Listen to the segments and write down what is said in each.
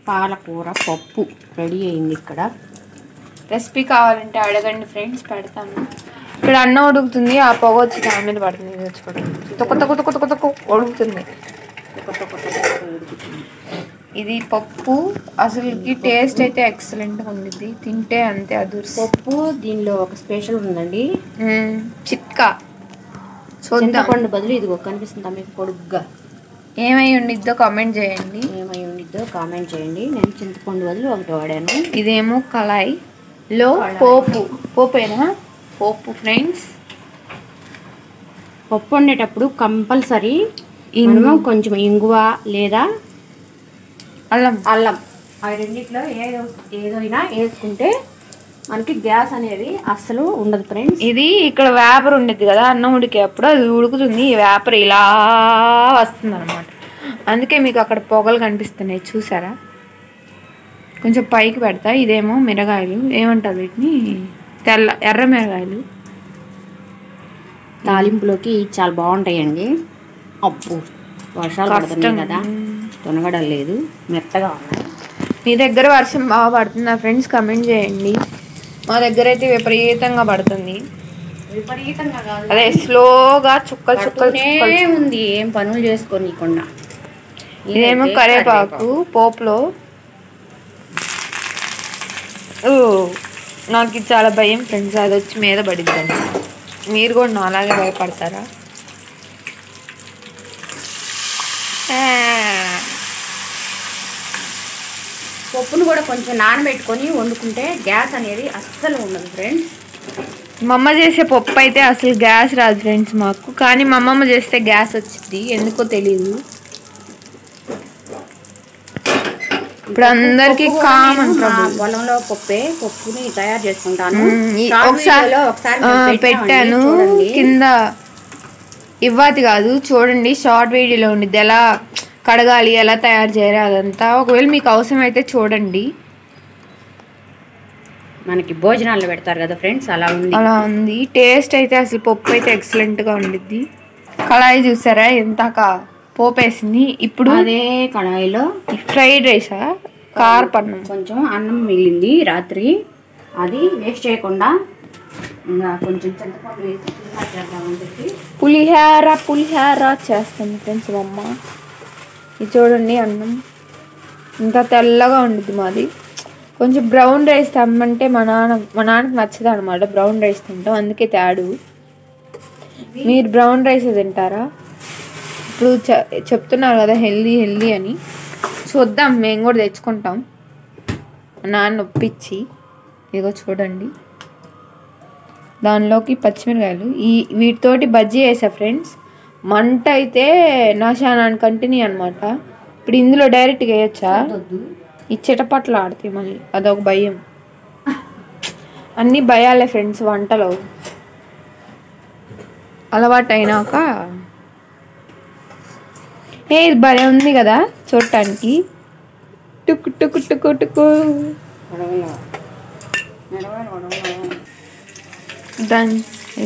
పాలకూర పప్పు రెడీ అయింది. ఇక్కడ రెసిపీ కావాలంటే అడగండి ఫ్రెండ్స్, పెడతాను. ఇక్కడ అన్నం ఉడుకుతుంది, ఆ పొగ వచ్చి దాని మీద పడుతుంది. ఇది వచ్చి కొత్త ఉడుకుతుంది. ఇది పప్పు అసలుకి టేస్ట్ అయితే ఎక్సలెంట్గా ఉండిద్ది, తింటే అంతే అదురు. పప్పు దీనిలో ఒక స్పెషల్ ఉందండి, చిట్కా. చింతపండు బదులు ఇదిగో కనిపిస్తుందా మీకు పొడుగ్గా? ఏమై ఉండిద్దో కామెంట్ చేయండి. నేను చింతపండు బదులు ఒకటి వాడాను. ఇదేమో కళాయిలో పోపేనా పోపు ఫ్రెండ్స్. పప్పు వండేటప్పుడు కంపల్సరీ కొంచెం ఇంగువ లేదా అల్లం ఆ రెండిట్లో ఏదైనా వేసుకుంటే మనకి గ్యాస్ అనేది అస్సలు ఉండదు ఫ్రెండ్స్. ఇది ఇక్కడ వేపర్ ఉండేది కదా, అన్నం ఉడికేప్పుడు అది ఉడుకుతుంది, ఈ వేపర్ ఇలా వస్తుంది అనమాట. అందుకే మీకు అక్కడ పొగలు కనిపిస్తున్నాయి, చూసారా? కొంచెం పైకి పెడతా. ఇదేమో మిరగాయలు, ఏమంటారు వీటిని, ఎర్ర మిరగాయలు. తాలింపులోకి చాలా బాగుంటాయండి. అప్పు వర్షాలు పడుతున్నాయి కదా, తొనగడం లేదు, మెత్తగా ఉన్నాయి. మీ దగ్గర వర్షం బాగా పడుతుందా ఫ్రెండ్స్? కమెంట్ చేయండి. మా దగ్గర అయితే విపరీతంగా పడుతుంది. విపరీతంగా కాదు, అదే స్లోగా చుక్కలు ఉంది, ఏం పనులు చేసుకోనీయకుండా. ఇదేమో కరివేపాకు పోపులో. నాకు ఇది చాలా భయం ఫ్రెండ్స్, అది వచ్చి మీద పడిద్దని. మీరు కూడా అలాగే భయపడతారా? పప్పును కూడా కొంచెం నానబెట్టుకొని వండుకుంటే గ్యాస్ అనేది అస్సలు ఉండదు ఫ్రెండ్స్. మా అమ్మ చేసే పప్పు అయితే అసలు గ్యాస్ రాదు ఫ్రెండ్స్ మాకు, కానీ మా అమ్మమ్మ చేస్తే గ్యాస్ వచ్చింది, ఎందుకో తెలీదు. ఇప్పుడు అందరికి కామన్. పొలంలో పప్పుని తయారు చేసుకుంటాను. ఒకసారి పెట్టాను కింద, ఇవ్వాలి కాదు, చూడండి షార్ట్ వీడియోలో ఉండిద్ది, ఎలా కడగాలి, ఎలా తయారు చేయాలి అదంతా. ఒకవేళ మీకు అవసరం అయితే చూడండి. మనకి భోజనాల్లో పెడతారు కదా ఫ్రెండ్స్, అలా ఉంది. టేస్ట్ అయితే అసలు పప్పు అయితే ఎక్సలెంట్గా ఉండిద్ది. కళాయి చూసారా ఎంతక పోపేసింది. ఇప్పుడు అదే కళాయిలో ఫ్రైడ్ రైసా కారపన్నం, కొంచెం అన్నం మిగిలింది రాత్రి, అది వేస్ట్ చేయకుండా ఇంకా కొంచెం చింతపండు వేసి చేద్దామని చెప్పి పులిహార చేస్తాను ఫ్రెండ్స్ మా అమ్మ. ఇది చూడండి అన్నం ఇంకా తెల్లగా ఉండిద్ది మాది. కొంచెం బ్రౌన్ రైస్ తెమ్మంటే మా నాన్నకి నచ్చదు అనమాట బ్రౌన్ రైస్ తింటాం, అందుకే తేడు. మీరు బ్రౌన్ రైస్ తింటారా? ఇప్పుడు చెప్తున్నారు కదా హెల్దీ అని, చూద్దాం, మేము కూడా తెచ్చుకుంటాం నాన్న ఒప్పించి. ఇదిగో చూడండి, దానిలోకి పచ్చిమిరకాయలు, వీటితోటి బజ్జీ వేసా ఫ్రెండ్స్. మంట అయితే నాశానాన్ని కంటిన్యూ అనమాట. ఇప్పుడు ఇందులో డైరెక్ట్గా వేయచ్చా? ఈ చిటపట్లు ఆడతాయి మళ్ళీ, అదొక భయం. అన్నీ భయాలే ఫ్రెండ్స్ వంటలో. అలవాటు అయినాక ఇది భలే ఉంది కదా చూడటానికి. టుక్కు టుక్కు టుక్కు టుక్కు దాన్ని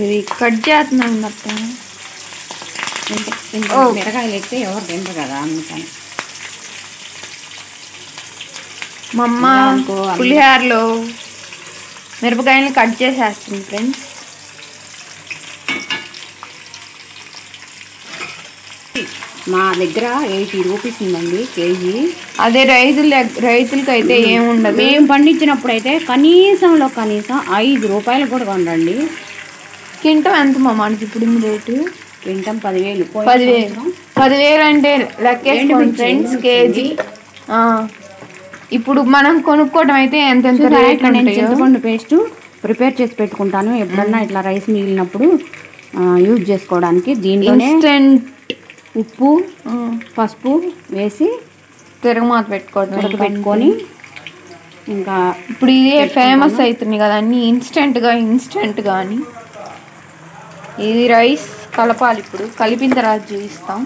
ఇది కట్ చేస్తున్నాను మొత్తం. మిరకాయలు అయితే ఎవరు తింటారు కదా, అందుకని మా అమ్మ పులిహారలో మిరపకాయలు కట్ చేసేస్తుంది ఫ్రెండ్స్. మా దగ్గర 80 రూపీస్ ఉందండి కేజీ. అదే రైతులకి అయితే ఏముండదు. మేము పండించినప్పుడు అయితే కనీసం 5 రూపాయలు కూడా కొనండి. కింటం ఎంత మా మనకి ఇప్పుడు రేటు? కింటం 10,000. 10,000 అంటే లెక్కేసుకోండి ఫ్రెండ్స్ కేజీ. ఇప్పుడు మనం కొనుక్కోవడం అయితే ఎంత చింతపండు పేస్ట్ ప్రిపేర్ చేసి పెట్టుకుంటాను ఎప్పుడన్నా ఇట్లా రైస్ మిగిలినప్పుడు యూజ్ చేసుకోవడానికి. దీంట్లోనే ఉప్పు పసుపు వేసి తిరగమాత పెట్టుకొని ఇంకా ఇప్పుడు ఇదే ఫేమస్ అవుతుంది కదా అన్నీ ఇన్స్టెంట్ కానీ. ఇది రైస్ కలపాలి, ఇప్పుడు కలిపిన తర్వాత చూపిస్తాం.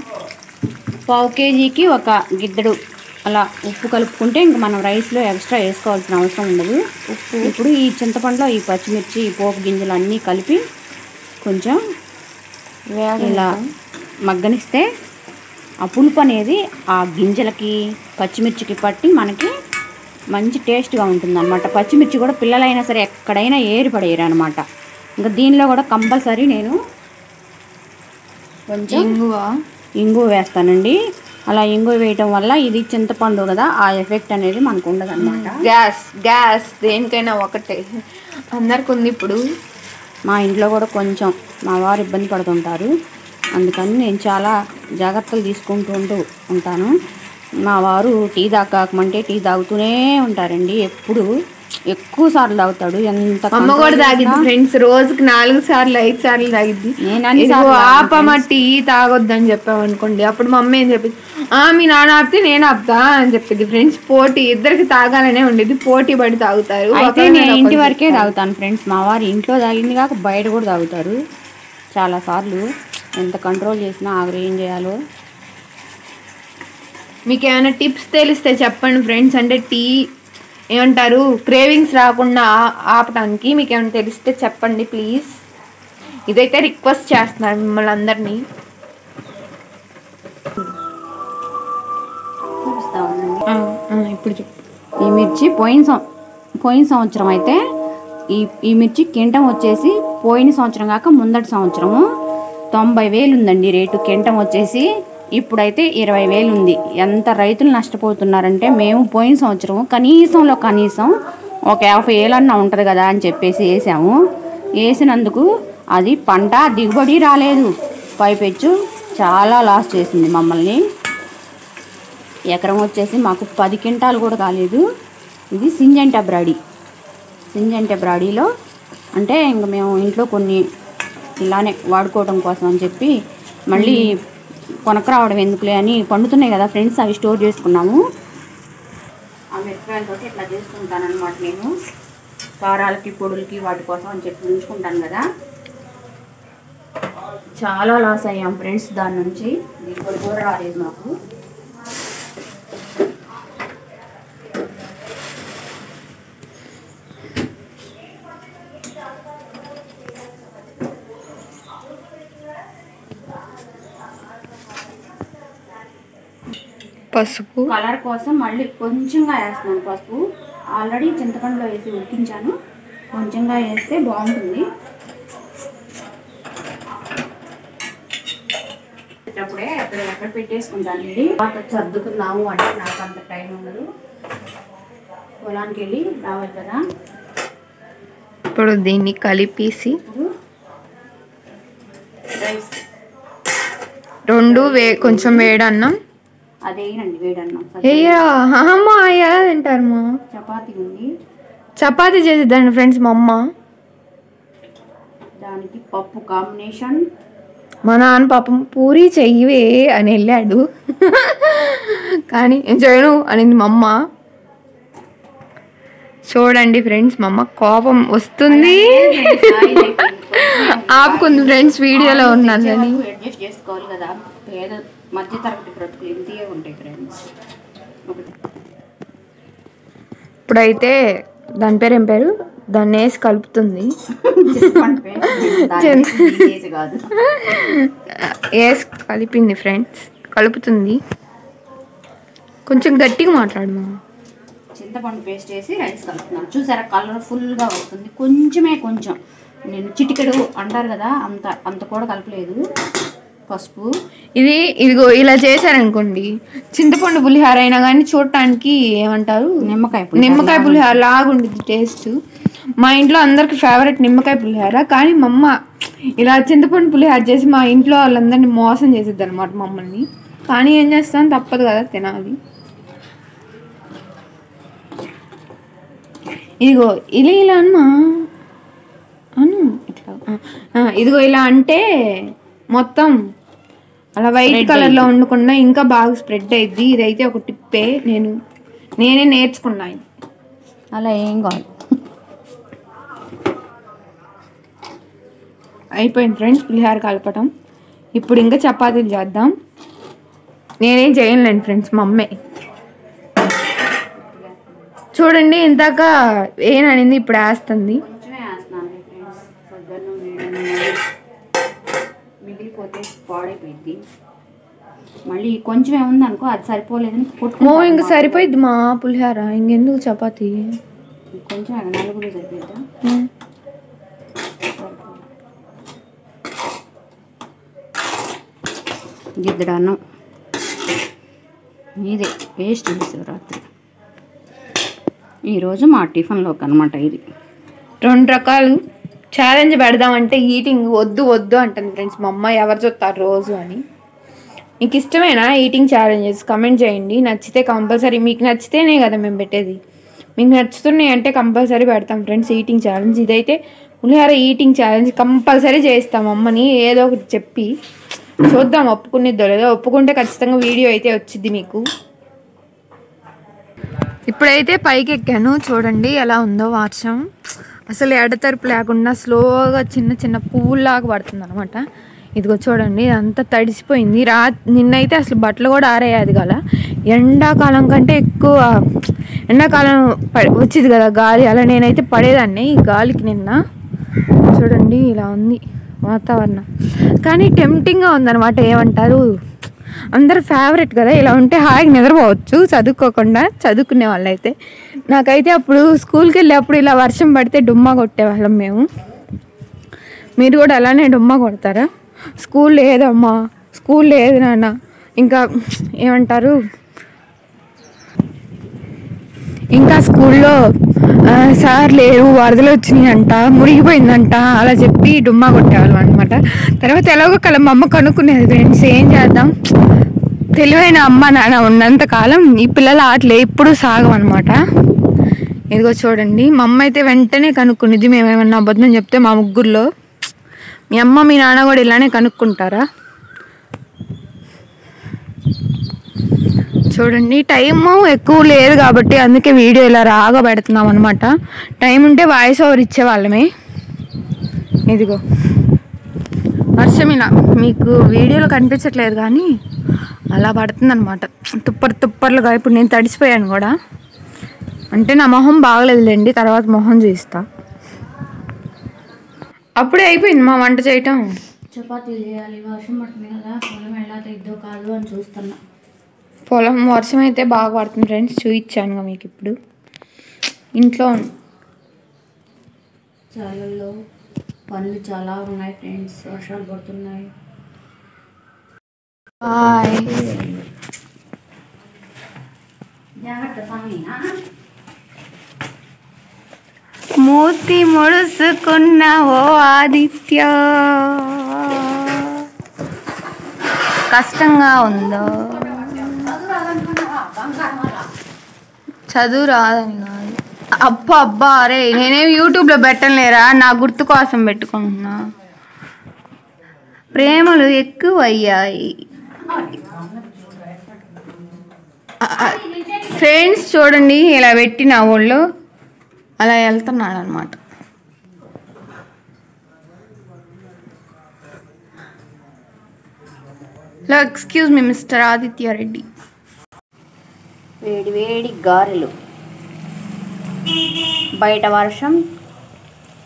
1/2 కేజీకి ఒక గిద్దెడు అలా ఉప్పు కలుపుకుంటే ఇంక మనం రైస్లో ఎక్స్ట్రా వేసుకోవాల్సిన అవసరం ఉండదు ఉప్పు. ఇప్పుడు ఈ చింతపండులో ఈ పచ్చిమిర్చి ఈ పోపు గింజలు అన్నీ కలిపి కొంచెం ఇలా మగ్గనిస్తే ఆ పులుపు అనేది ఆ గింజలకి పచ్చిమిర్చికి పట్టి మనకి మంచి టేస్ట్గా ఉంటుంది అనమాట. పచ్చిమిర్చి కూడా పిల్లలైనా సరే ఎక్కడైనా ఏరి పడేయరు అనమాట. ఇంకా దీనిలో కూడా కంపల్సరీ నేను కొంచెం ఇంగువ వేస్తానండి. అలా ఇంగువ వేయటం వల్ల ఇది చింతపండు కదా, ఆ ఎఫెక్ట్ అనేది మనకు ఉండదు అనమాట. గ్యాస్ దేనికైనా ఒకటే అందరికి ఉంది. ఇప్పుడు మా ఇంట్లో కూడా కొంచెం మా వారు ఇబ్బంది పడుతుంటారు, అందుకని నేను చాలా జాగ్రత్తలు తీసుకుంటూ ఉంటాను. మా వారు టీ తాగమంటే టీ తాగుతూనే ఉంటారండి. ఎప్పుడు ఎక్కువ సార్లు తాగుతాడు. ఎంత అమ్మ కూడా తాగిద్ది ఫ్రెండ్స్, రోజుకి 4 సార్లు 5 సార్లు తాగిద్ది. ఆపమ్మ టీ తాగొద్దని చెప్పామనుకోండి, అప్పుడు మా అమ్మ ఏం చెప్పింది, మీ నాన్న ఆపితే నేను ఆపుతా అని చెప్పింది ఫ్రెండ్స్. పోటీ, ఇద్దరికి తాగాలనే ఉండేది, పోటీ పడి తాగుతారు. అయితే నేను ఇంటి వరకే తాగుతాను ఫ్రెండ్స్. మా వారు ఇంట్లో తాగింది కాక బయట కూడా తాగుతారు చాలాసార్లు. ఎంత కంట్రోల్ చేసినా ఆగరు, ఏం చేయాలో. మీకు ఏమైనా టిప్స్ తెలిస్తే చెప్పండి ఫ్రెండ్స్. అంటే టీ ఏమంటారు, క్రేవింగ్స్ రాకుండా ఆపడానికి మీకు ఏమైనా తెలిస్తే చెప్పండి ప్లీజ్. ఇదైతే రిక్వెస్ట్ చేస్తున్నాను మిమ్మల్ని అందరినీ. ఇప్పుడు చెప్పు. ఈ మిర్చి పోయిన సంవత్సరం అయితే ఈ మిర్చి కింటం వచ్చేసి పోయిన సంవత్సరం కాక ముందటి సంవత్సరము 90,000 ఉందండి రేటు. కింటం వచ్చేసి ఇప్పుడైతే 20,000 ఉంది. ఎంత రైతులు నష్టపోతున్నారంటే, మేము పోయిన సంవత్సరం కనీసం ఒక 50,000 అన్నా ఉంటుంది కదా అని చెప్పేసి వేసాము. వేసినందుకు అది పంట దిగుబడి రాలేదు. పైపెచ్చు చాలా లాస్ చేసింది మమ్మల్ని. ఎకరం వచ్చేసి మాకు 10 క్వింటాలు కూడా కాలేదు. ఇది సింజంటా బ్రాడీలో అంటే ఇంక మేము ఇంట్లో కొన్ని ఇలానే వాడుకోవడం కోసం అని చెప్పి మళ్ళీ కొనక రావడం ఎందుకులే అని పండుతున్నాయి కదా ఫ్రెండ్స్, అవి స్టోర్ చేసుకున్నాము. ఆ మిరపకాయలతో ఇట్లా చేసుకుంటాను అనమాట. నేను కారాలకి పొడులకి వాటి కోసం అని చెప్పి ఉంచుకుంటాను కదా. చాలా లాస్ అయ్యాం ఫ్రెండ్స్ దాని నుంచి. దిగుబడి కూడా రాలేదు మాకు. పసుపు కలర్ కోసం మళ్ళీ కొంచెంగా వేస్తున్నాను పసుపు. ఆల్రెడీ చింతపండులో వేసి ఉడికించాను, కొంచెంగా వేస్తే బాగుంటుంది. అప్పుడే ఎక్కడ పెట్టేసుకుంటానండి. సర్దుకున్నాము అంటే నాకు అంత టైం ఉండదు. పొలానికి వెళ్ళి రావాలి కదా. ఇప్పుడు దీన్ని కలిపేసి రైస్ కొంచెం వేడన్నం అదేనండి, వేడన్నం. ఎలా తింటారు మా? చపాతీ ఉంది, చపాతీ చేసిద్దండి ఫ్రెండ్స్ మా అమ్మ. దానికి పప్పు కాంబినేషన్. మా నాన్న పాపం పూరి చెయ్యవే అని వెళ్ళాడు, కానీ ఏం చేయను అనింది మా అమ్మ. చూడండి ఫ్రెండ్స్, మా అమ్మ కోపం వస్తుంది. ఆపుకుంది ఫ్రెండ్స్, వీడియోలో ఉన్నాను అని. అడ్జస్ట్ చేసుకోవాలి కదా, పేద మధ్య తరగతి బ్రతుకులు ఇంతే ఉంటాయి ఫ్రెండ్స్. ఇప్పుడైతే దాని పేరు ఏం పేరు, దాన్ని వేసి కలుపుతుంది. వేసి కలిపింది ఫ్రెండ్స్, కలుపుతుంది. కొంచెం గట్టిగా మాట్లాడు మా. చింతపండు పేస్ట్ వేసి రైస్ కలుపుతున్నాను. చూసారా కలర్ఫుల్గా వస్తుంది. కొంచెం నేను చిటికెడు అంటారు కదా, అంత కూడా కలపలేదు. పసుపు ఇదిగో ఇలా చేశారనుకోండి, చింతపండు పులిహార అయినా కానీ చూడటానికి ఏమంటారు, నిమ్మకాయ పులిహార లాగుంటుంది టేస్ట్. మా ఇంట్లో అందరికి ఫేవరెట్ నిమ్మకాయ పులిహార. కానీ మా అమ్మ ఇలా చింతపండు పులిహార చేసి మా ఇంట్లో వాళ్ళందరినీ మోసం చేసిద్ది అనమాట మమ్మల్ని. కానీ ఏం చేస్తాను, తప్పదు కదా, తినాలి. ఇదిగో ఇలా అమ్మా ఇట్లా ఇదిగో ఇలా అంటే మొత్తం అలా వైట్ కలర్లో ఉండకుండా ఇంకా బాగా స్ప్రెడ్ అయ్యిద్ది. ఇదైతే ఒక టిప్పే, నేనే నేర్చుకున్నాను. అలా ఏం కాదు. అయిపోయింది ఫ్రెండ్స్ పులిహార కలపటం. ఇప్పుడు ఇంకా చపాతీలు చేద్దాం. నేనేం చేయలేండి ఫ్రెండ్స్, మా అమ్మే. చూడండి ఇందాక ఏననింది, ఇప్పుడు వేస్తుంది. మిగిలిపోతే పాడైపోయింది. మళ్ళీ కొంచెం ఏముంది అనుకో, అది సరిపోలేదని ఓ కొట్టుకుంటారు. ఇంక సరిపోయిద్ది మా పులిహార, ఇంకెందుకు చపాతి. కొంచెం నలుగురు సరిపోద్దా? గిద్దడు అన్నం ఇదే వేస్ట్ శివరాత్రి. ఈరోజు మా టిఫిన్లోకి అనమాట ఇది. 2 రకాలు ఛాలెంజ్ పెడదామంటే ఈటింగ్ వద్దు వద్దు అంటుంది ఫ్రెండ్స్ మా అమ్మ. ఎవరు చూస్తారు రోజు అని. మీకు ఇష్టమేనా ఈటింగ్ ఛాలెంజెస్? కమెంట్ చేయండి. నచ్చితే కంపల్సరీ, మీకు నచ్చితేనే కదా మేము పెట్టేది. మీకు నచ్చుతున్నాయి అంటే కంపల్సరీ పెడతాం ఫ్రెండ్స్ ఈటింగ్ ఛాలెంజ్. ఇదైతే పులిహార ఈటింగ్ ఛాలెంజ్ కంపల్సరీ చేస్తాం అమ్మని ఏదో ఒకటి చెప్పి. చూద్దాం ఒప్పుకునేద్దో లేదో. ఒప్పుకుంటే ఖచ్చితంగా వీడియో అయితే వచ్చింది మీకు. ఇప్పుడైతే పైకి ఎక్కాను, చూడండి ఎలా ఉందో వర్షం. అసలు ఎడతెరపు లేకుండా స్లోగా చిన్న చిన్న పువ్వుల్లాగా పడుతుంది అనమాట. ఇదిగో చూడండి అంతా తడిసిపోయింది. నిన్నైతే అసలు బట్టలు కూడా ఆరేయాది కదా. ఎండాకాలం కంటే ఎక్కువ ఎండాకాలం వచ్చింది కదా గాలి, అలా నేనైతే పడేదాన్ని ఈ గాలికి. నిన్న చూడండి ఇలా ఉంది వాతావరణం. కానీ టెంప్టింగ్గా ఉందన్నమాట. ఏమంటారు, అందరు ఫేవరెట్ కదా, ఇలా ఉంటే హాయిగా నిద్రపోవచ్చు చదువుకోకుండా, చదువుకునే వాళ్ళు అయితే. నాకైతే అప్పుడు స్కూల్కి వెళ్ళేప్పుడు ఇలా వర్షం పడితే డుమ్మా కొట్టేవాళ్ళం మేము. మీరు కూడా అలానే డుమ్మా కొడతారా? స్కూల్ లేదమ్మా, స్కూల్ లేదు నాన్న, ఇంకా ఏమంటారు, ఇంకా స్కూల్లో సార్ లేరు, వరదలు వచ్చినాయంట, మునిగిపోయిందంట, అలా చెప్పి డుమ్మా కొట్టేవాళ్ళం అనమాట. తర్వాత ఎలాగో కల మా అమ్మ కనుక్కునేది ఫ్రెండ్స్. ఏం చేద్దాం, తెలివైన అమ్మ నాన్న ఉన్నంత కాలం ఈ పిల్లల ఆటలు ఎప్పుడు సాగమన్నమాట. ఇదిగో చూడండి మా అమ్మ అయితే వెంటనే కనుక్కునేది మేమేమన్నా అబద్ధం చెప్తే. మా ముగ్గురులో మీ అమ్మ మీ నాన్న కూడా ఇలానే కనుక్కుంటారా? చూడండి టైము ఎక్కువ లేదు కాబట్టి అందుకే వీడియో ఇలా రాగా పెడుతున్నాం అనమాట. టైం ఉంటే వాయిస్ ఓవర్ ఇచ్చేవాళ్ళమే. ఇదిగో వర్షం ఇలా మీకు వీడియోలో కనిపించట్లేదు కానీ అలా పడుతుంది అనమాట, తుప్పర్లుగా. ఇప్పుడు నేను తడిసిపోయాను కూడా, అంటే నా మొహం బాగలేదులేండి, తర్వాత మొహం చూపిస్తా. అప్పుడే అయిపోయింది మా వంట చేయటం. చపాతీలు చేయాలి, వర్షం పడుతుంది కదా, పొలం ఎలా తెద్దో కాదు అని చూస్తున్నా. పొలం వర్షం అయితే బాగా పడుతుంది ఫ్రెండ్స్, చూపించానుగా మీకు. ఇప్పుడు ఇంట్లో చాలల్లో పనులు చాలా ఉన్నాయి ఫ్రెండ్స్, వర్షాలు పడుతున్నాయి. మూతి ముడుసుకున్న ఓ ఆదిత్య, కష్టంగా ఉందో? చదువు రాదని కాదు. అబ్బా అరే, నేనేం యూట్యూబ్లో పెట్టలేరా, నా గుర్తు కోసం పెట్టుకుంటున్నా. ప్రేమలు ఎక్కువయ్యాయి ఫ్రెండ్స్. చూడండి ఇలా పెట్టి నా ఊళ్ళో అలా వెళ్తున్నాడు అనమాట. Excuse me mister Aditya Reddy. వేడి వేడి గారెలు, బయట వర్షం,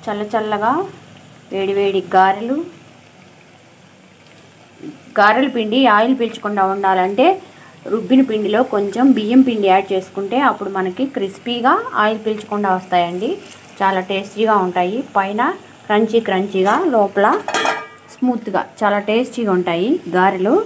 చల్లగా వేడి వేడి గారెలు. గారెల పిండి ఆయిల్ పీల్చకుండా ఉండాలంటే రుబ్బిన పిండిలో కొంచెం బియ్యం పిండి యాడ్ చేసుకుంటే అప్పుడు మనకి క్రిస్పీగా ఆయిల్ పీల్చకుండా వస్తాయండి. చాలా టేస్టీగా ఉంటాయి. పైన క్రంచీగా, లోపల స్మూత్గా, చాలా టేస్టీగా ఉంటాయి గారెలు.